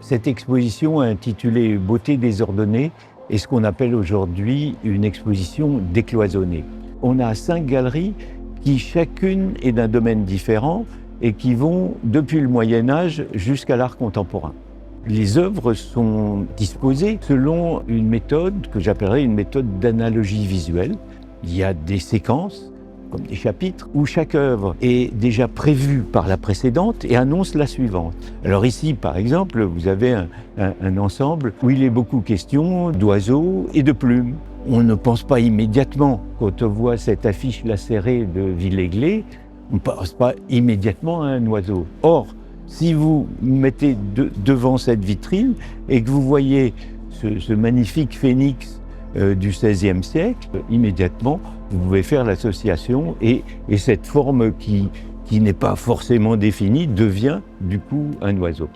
Cette exposition intitulée « Beauté désordonnée » est ce qu'on appelle aujourd'hui une exposition décloisonnée. On a 5 galeries qui chacune est d'un domaine différent et qui vont depuis le Moyen-Âge jusqu'à l'art contemporain. Les œuvres sont disposées selon une méthode que j'appellerais une méthode d'analogie visuelle. Il y a des séquences, comme des chapitres, où chaque œuvre est déjà prévue par la précédente et annonce la suivante. Alors ici, par exemple, vous avez un ensemble où il est beaucoup question d'oiseaux et de plumes. On ne pense pas immédiatement, quand on voit cette affiche lacérée de Villègle, on ne pense pas immédiatement à un oiseau. Or, si vous mettez devant cette vitrine et que vous voyez ce magnifique phénix du XVIe siècle, immédiatement, vous pouvez faire l'association et cette forme qui n'est pas forcément définie devient du coup un oiseau.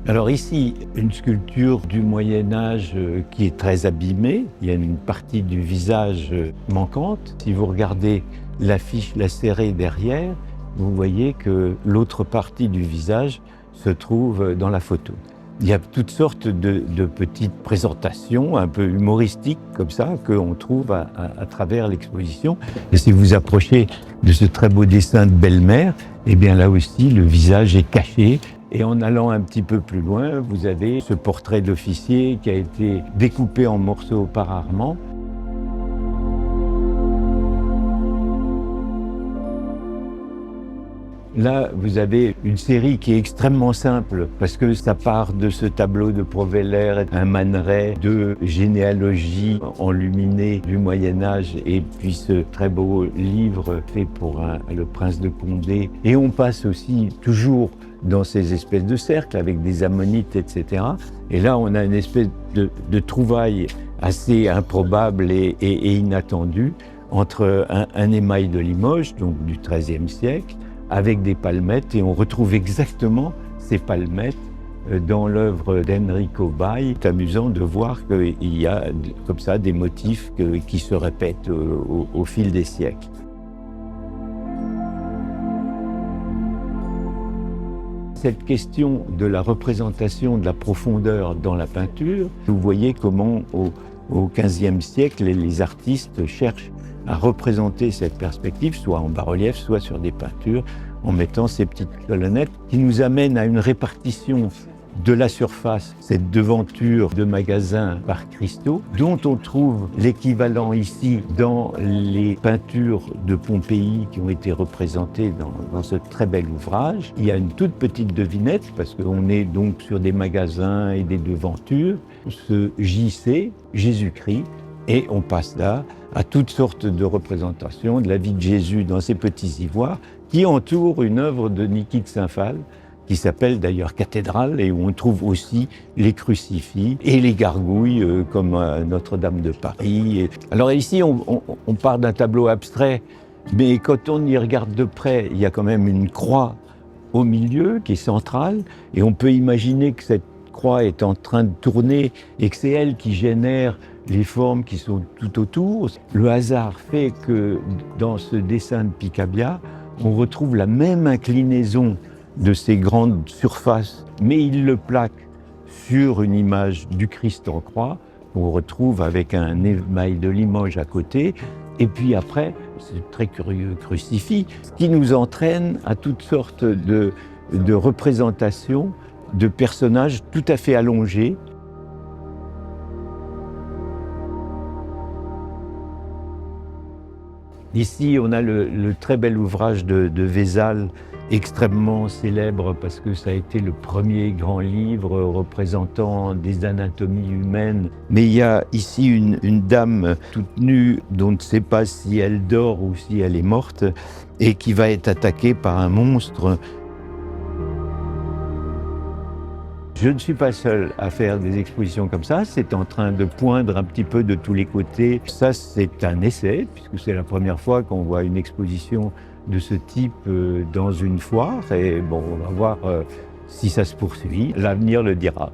Alors ici, une sculpture du Moyen-Âge qui est très abîmée. Il y a une partie du visage manquante. Si vous regardez l'affiche lacérée derrière, vous voyez que l'autre partie du visage se trouve dans la photo. Il y a toutes sortes de petites présentations un peu humoristiques comme ça qu'on trouve à travers l'exposition. Et si vous approchez de ce très beau dessin de belle-mère, eh bien là aussi le visage est caché. Et en allant un petit peu plus loin, vous avez ce portrait d'officier qui a été découpé en morceaux par Armand. Là, vous avez une série qui est extrêmement simple parce que ça part de ce tableau de Proveller, un Man Ray de généalogie enluminée du Moyen-Âge et puis ce très beau livre fait pour le prince de Condé. Et on passe aussi toujours dans ces espèces de cercles avec des ammonites, etc. Et là, on a une espèce de trouvaille assez improbable et inattendue entre un émail de Limoges, donc du XIIIe siècle, avec des palmettes, et on retrouve exactement ces palmettes dans l'œuvre d'Enrico Bai. C'est amusant de voir qu'il y a comme ça des motifs qui se répètent au fil des siècles. Cette question de la représentation de la profondeur dans la peinture, vous voyez comment au XVe siècle, les artistes cherchent à représenter cette perspective, soit en bas-relief, soit sur des peintures, en mettant ces petites colonnettes qui nous amènent à une répartition de la surface, cette devanture de magasin par cristaux, dont on trouve l'équivalent ici dans les peintures de Pompéi qui ont été représentées dans ce très bel ouvrage. Il y a une toute petite devinette, parce qu'on est donc sur des magasins et des devantures, ce JC, Jésus-Christ, et on passe là à toutes sortes de représentations de la vie de Jésus dans ces petits ivoires qui entourent une œuvre de Niki de Saint-Phal, qui s'appelle d'ailleurs Cathédrale, et où on trouve aussi les crucifix et les gargouilles comme Notre-Dame de Paris. Alors ici, on part d'un tableau abstrait, mais quand on y regarde de près, il y a quand même une croix au milieu qui est centrale, et on peut imaginer que cette croix est en train de tourner et que c'est elle qui génère les formes qui sont tout autour. Le hasard fait que dans ce dessin de Picabia, on retrouve la même inclinaison de ces grandes surfaces, mais il le plaque sur une image du Christ en croix, qu'on retrouve avec un émail de Limoges à côté, et puis après, c'est très curieux, crucifix, ce qui nous entraîne à toutes sortes de représentations de personnages tout à fait allongés. Ici, on a le très bel ouvrage de Vézal, extrêmement célèbre parce que ça a été le premier grand livre représentant des anatomies humaines. Mais il y a ici une dame toute nue dont on ne sait pas si elle dort ou si elle est morte et qui va être attaquée par un monstre. Je ne suis pas seul à faire des expositions comme ça, c'est en train de poindre un petit peu de tous les côtés. Ça, c'est un essai, puisque c'est la première fois qu'on voit une exposition de ce type dans une foire. Et bon, on va voir si ça se poursuit. L'avenir le dira.